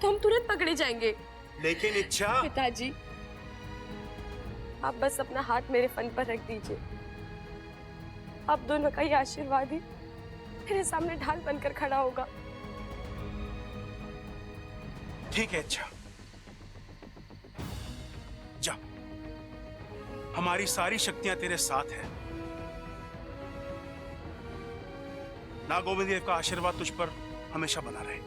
तो हम तुरंत पकड़े जाएंगे। लेकिन इच्छा। पिताजी, आप बस अपना हाथ मेरे फन पर रख दीजिए। आप दोनों का ये आशीर्वाद ही मेरे सामने ढाल बनकर खड़ा होगा। ठीक है इच्छा, जा, हमारी सारी शक्तियां तेरे साथ हैं। नागोविंद देव का आशीर्वाद तुझ पर हमेशा बना रहे।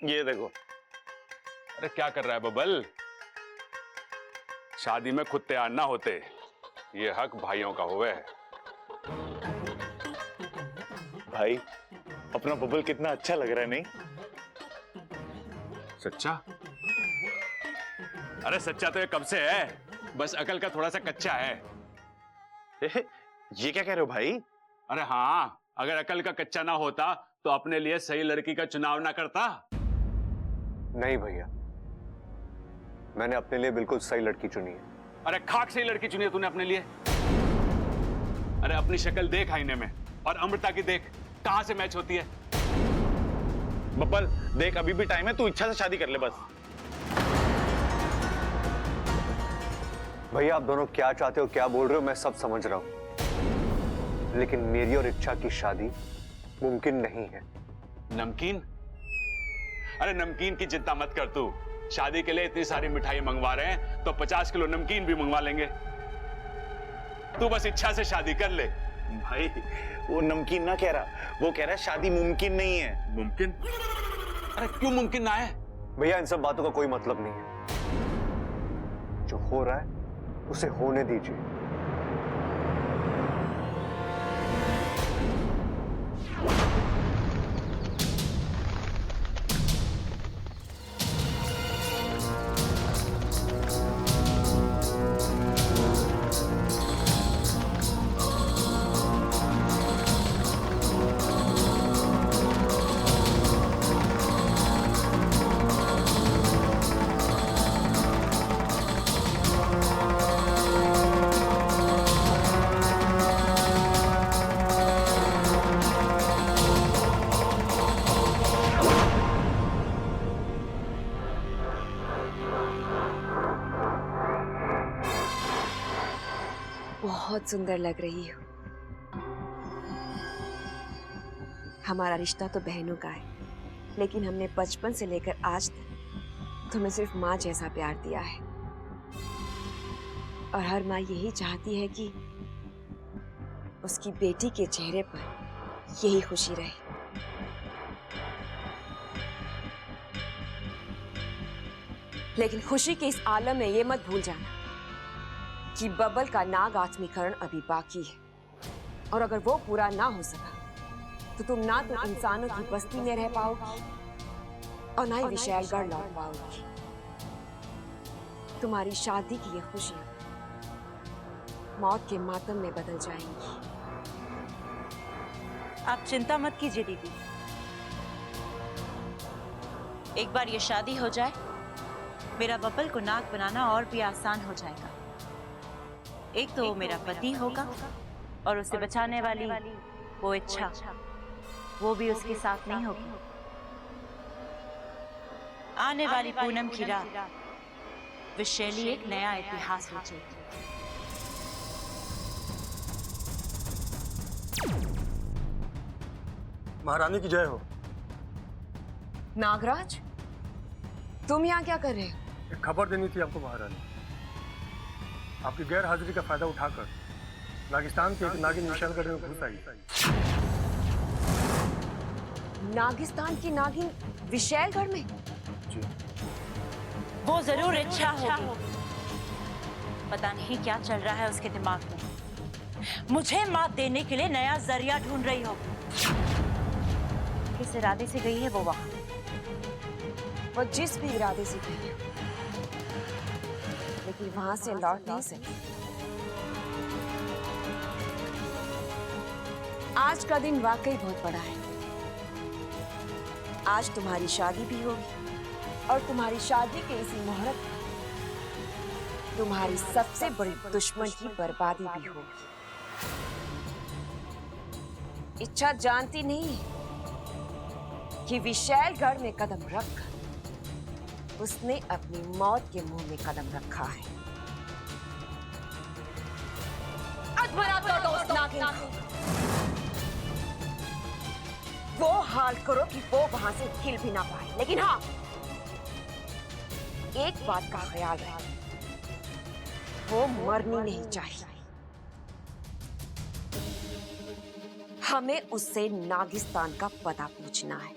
ये देखो। अरे क्या कर रहा है बबल? शादी में खुद तैयार ना होते, ये हक भाइयों का होवे। भाई, अपना बबल कितना अच्छा लग रहा है, नहीं? सच्चा? अरे सच्चा तो ये कब से है, बस अकल का थोड़ा सा कच्चा है। ये क्या कह रहे हो भाई? अरे हाँ, अगर अकल का कच्चा ना होता तो अपने लिए सही लड़की का चुनाव ना करता। नहीं भैया, मैंने अपने लिए बिल्कुल सही लड़की चुनी है। अरे खाक सही लड़की चुनी है तूने अपने लिए। अरे अपनी शक्ल देख आईने में और अमृता की देख, कहां से मैच होती है। बब्बल देख, अभी भी टाइम है, तू इच्छा से शादी कर ले बस। भैया आप दोनों क्या चाहते हो, क्या बोल रहे हो, मैं सब समझ रहा हूं, लेकिन मेरी और इच्छा की शादी मुमकिन नहीं है। नमकीन? अरे नमकीन की चिंता मत कर तू, शादी के लिए इतनी सारी मिठाई मंगवा रहे हैं तो 50 किलो नमकीन भी मंगवा लेंगे। तू बस इच्छा से शादी कर ले। भाई वो नमकीन ना कह रहा, वो कह रहा है शादी मुमकिन नहीं है। मुमकिन? अरे क्यों मुमकिन ना है? भैया इन सब बातों का कोई मतलब नहीं है। जो हो रहा है उसे होने दीजिए। बहुत सुंदर लग रही हो। हमारा रिश्ता तो बहनों का है, लेकिन हमने बचपन से लेकर आज तक तुम्हें सिर्फ माँ जैसा प्यार दिया है। और हर माँ यही चाहती है कि उसकी बेटी के चेहरे पर यही खुशी रहे। लेकिन खुशी के इस आलम में ये मत भूल जाना कि बबल का नाग आत्मीकरण अभी बाकी है, और अगर वो पूरा ना हो सका तो तुम ना तो इंसानों की बस्ती में रह पाओगी और ना ही विशालगढ़ लौट पाओगी। तुम्हारी शादी की ये खुशियां मौत के मातम में बदल जाएंगी। आप चिंता मत कीजिए दीदी, एक बार ये शादी हो जाए, मेरा बबल को नाग बनाना और भी आसान हो जाएगा। एक तो वो मेरा पति होगा और उसे बचाने वाली वो इच्छा, वो भी उसके साथ नहीं होगी। आने वाली पूनम की रात विशैली एक नया इतिहास रचेगी। महारानी की जय हो। नागराज, तुम यहाँ क्या कर रहे हो? एक खबर देनी थी आपको महारानी। आपकी गैर हाजिरी का फायदा उठाकर नागिस्तान के एक नागिन विशालगढ़ में घुस आई। नागिस्तान की नागिन विशालगढ़ में? जी। वो जरूर इच्छा होगी। पता नहीं क्या चल रहा है उसके दिमाग में। मुझे मात देने के लिए नया जरिया ढूंढ रही होगी। किस इरादे से गई है वो वहां? वो जिस भी इरादे से गई है, लेकिन वहां से लौट नहीं सकी। आज का दिन वाकई बहुत बड़ा है। आज तुम्हारी शादी भी होगी और तुम्हारी शादी के इसी मुहूर्त में तुम्हारी सबसे बड़ी दुश्मन की बर्बादी भी होगी। इच्छा जानती नहीं कि विशालगढ़ में कदम रखकर उसने अपनी मौत के मुंह में कदम रखा है। अधमरा तो उस नागिन को वो हाल करो कि वो वहां से हिल भी ना पाए। लेकिन हाँ, एक बात का ख्याल रखें, वो मरनी नहीं चाहिए। हमें उससे नागिस्तान का पता पूछना है।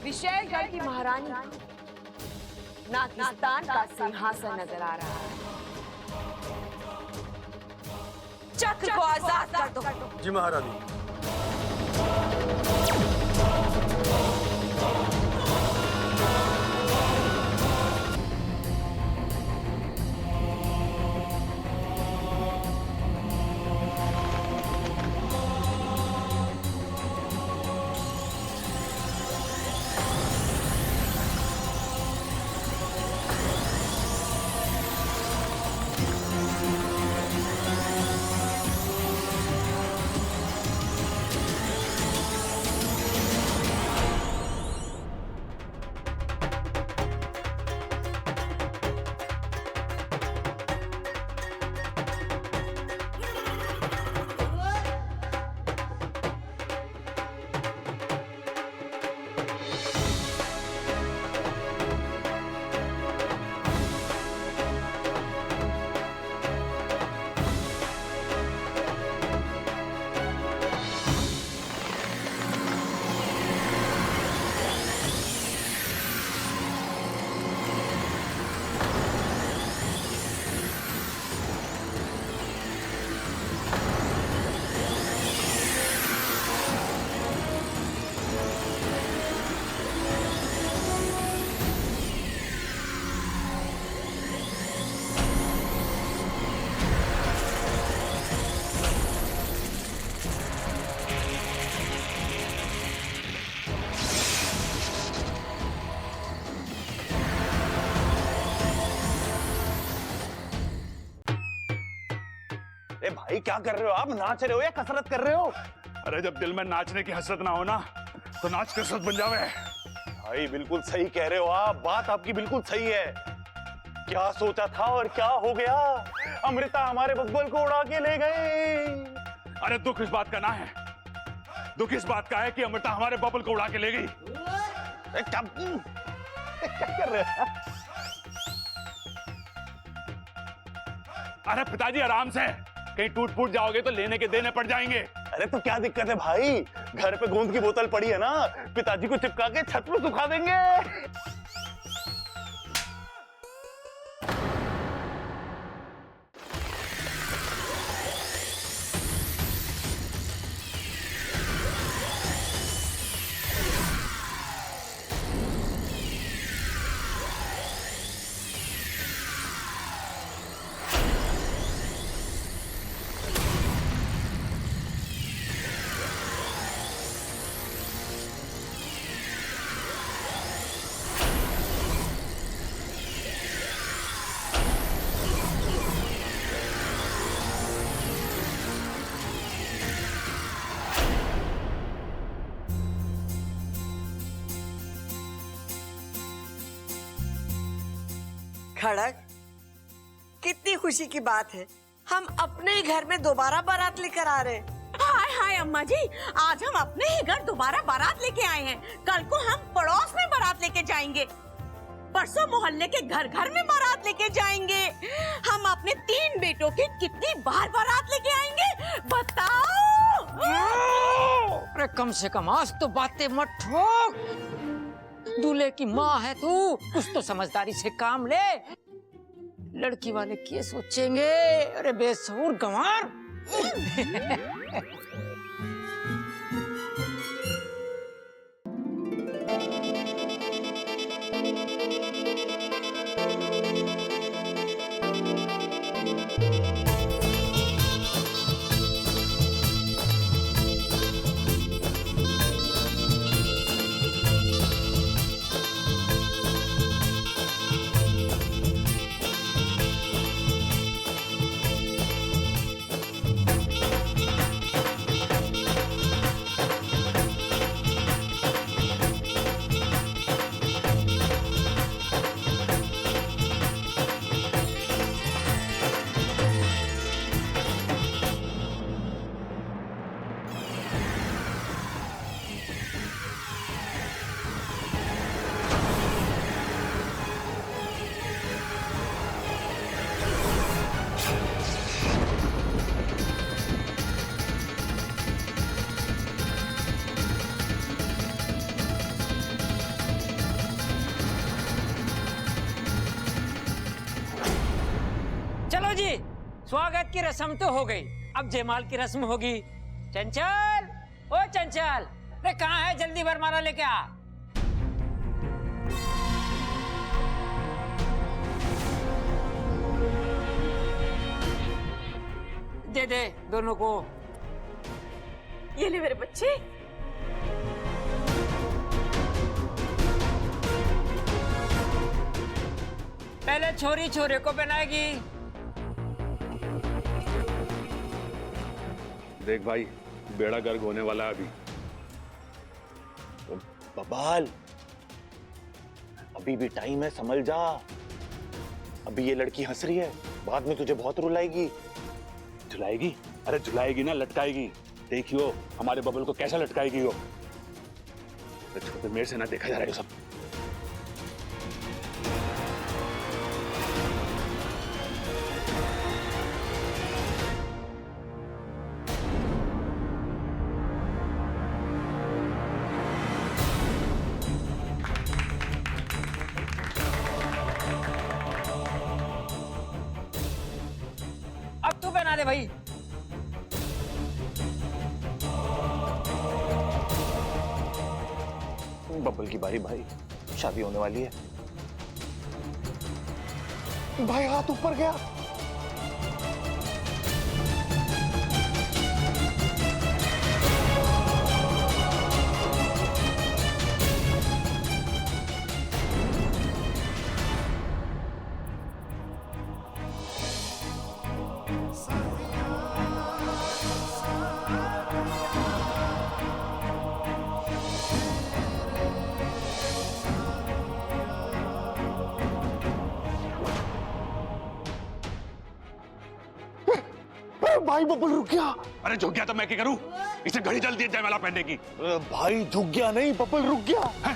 विशालगढ़ की महारानी को नागिस्तान का सिंहासन नजर आ रहा है। चक्र को आजाद कर दो। जी महारानी। अरे भाई क्या कर रहे हो आप? नाच रहे हो या कसरत कर रहे हो? अरे जब दिल में नाचने की हसरत ना हो ना तो नाच कसरत बन जावे। भाई बिल्कुल सही कह रहे हो आप, बात आपकी बिल्कुल सही है। क्या सोचा था और क्या हो गया? अमृता हमारे बब्बल को उड़ा के ले गए। अरे दुख इस बात का ना है, दुख इस बात का है कि अमृता हमारे बबल को उड़ा के ले गई। क्या कर रहे हो? अरे पिताजी आराम से, कहीं टूट फूट जाओगे तो लेने के देने पड़ जाएंगे। अरे तो क्या दिक्कत है भाई? घर पे गोंद की बोतल पड़ी है ना, पिताजी को चिपका के छत पे सुखा देंगे। खड़क, कितनी खुशी की बात है, हम अपने ही घर में दोबारा बारात लेकर आ रहे हैं। हाय हाय अम्मा जी, आज हम अपने ही घर दोबारा बारात लेके आए हैं। कल को हम पड़ोस में बारात लेके जाएंगे, परसों मोहल्ले के घर घर में बारात लेके जाएंगे। हम अपने 3 बेटों की कितनी बार बारात लेके आएंगे बताओ। अरे कम से कम आज तो बातें मत ठोक। दूल्हे की माँ है तू, कुछ तो समझदारी से काम ले। लड़की वाले क्या सोचेंगे? अरे बेसुर गंवार। चलो जी, स्वागत की रस्म तो हो गई, अब जयमाल की रस्म होगी। चंचल, ओ चंचल, अरे कहाँ है? जल्दी वरमाला लेके आ। दे दे दोनों को। ये ले मेरे बच्चे। पहले छोरी छोरे को पहनाएगी। देख भाई, बेड़ा गर्क होने वाला है अभी। बबाल, अभी भी टाइम है, संभल जा। अभी ये लड़की हंस रही है, बाद में तुझे बहुत रुलाएगी। झुलाएगी? अरे झुलाएगी ना, लटकाएगी। देखियो हमारे बबल को कैसा लटकाएगी वो। छोटे मेरे से ना देखा जा रहा है सब। अब तू पहना दे भाई। बब्बल की बारी भाई, शादी होने वाली है। भाई हाथ ऊपर गया। भाई बब्बल रुक गया। अरे झुक गया तो मैं क्या करूं? इसे घड़ी जल्दी जयमाला पहनने की। भाई झुक गया नहीं, बब्बल रुक गया है?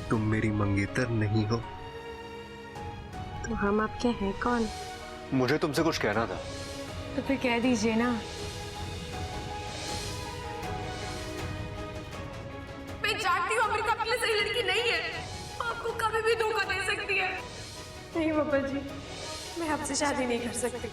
तुम मेरी मंगेतर नहीं हो। तो हम आपके हैं कौन? मुझे तुमसे कुछ कहना था। तो फिर कह दीजिए ना। मैं जानती हूँ अमृता आपके लिए सही लड़की नहीं है, आपको कभी भी धोखा दे सकती है। नहीं बाबा जी, मैं आपसे शादी नहीं कर सकती।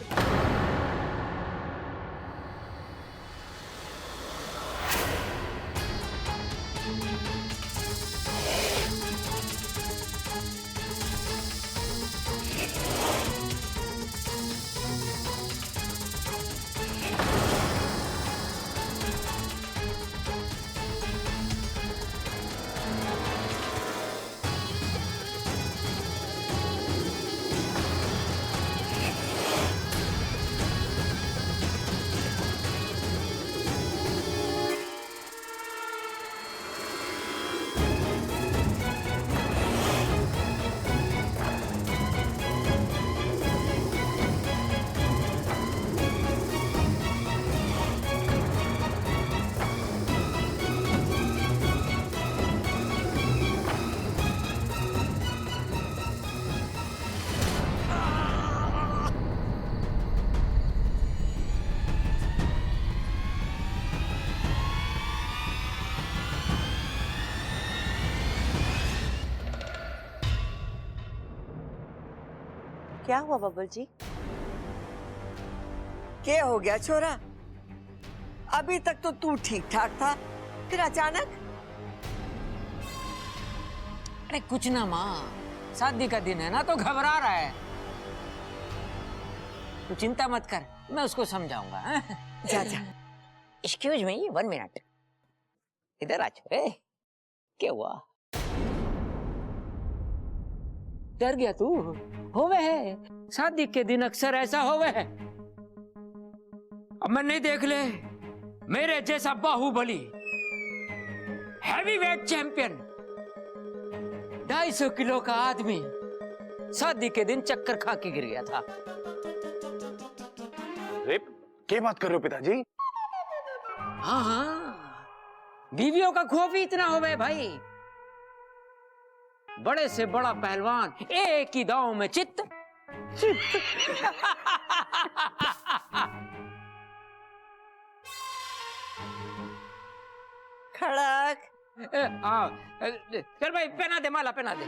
क्या हुआ बबल जी? क्या हो गया छोरा? अभी तक तो तू ठीक ठाक था, फिर अचानक? अरे कुछ ना माँ, शादी का दिन है ना तो घबरा रहा है। तू चिंता मत कर, मैं उसको समझाऊंगा। जा जा। एक्सक्यूज मी 1 मिनट, इधर आ छोरे। क्या हुआ? डर गया तू? होवे है, शादी के दिन अक्सर ऐसा होवे है। अब मैं नहीं देख ले, मेरे जैसा बाहुबली हैवीवेट चैंपियन 250 किलो का आदमी शादी के दिन चक्कर खा के गिर गया था। अरे क्या बात कर रहे हो पिताजी? हाँ हाँ, बीवियों का खौफ ही इतना हो गए भाई। बड़े से बड़ा पहलवान एक ही दांव में चित्त। खड़क। चल भाई पहना दे, माला पहना दे।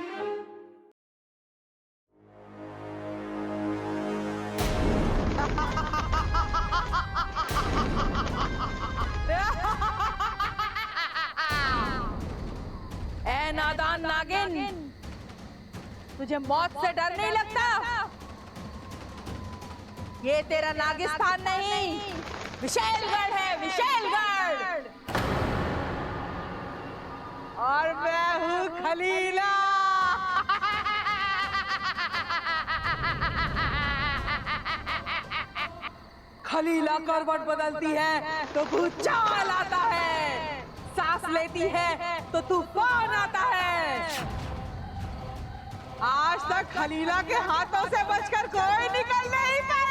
ए नादान नागिन, तुझे मौत से डर नहीं लगता? ये तेरा नागिस्तान नहीं, विशेलगढ़ है, विशेलगढ़। और मैं हूँ खलीला। खलीला करवट बदलती है तो भूचाल आता है, सांस लेती है तो तूफान आता है। आज तक खलीला के हाथों से बचकर कोई निकल नहीं पाए।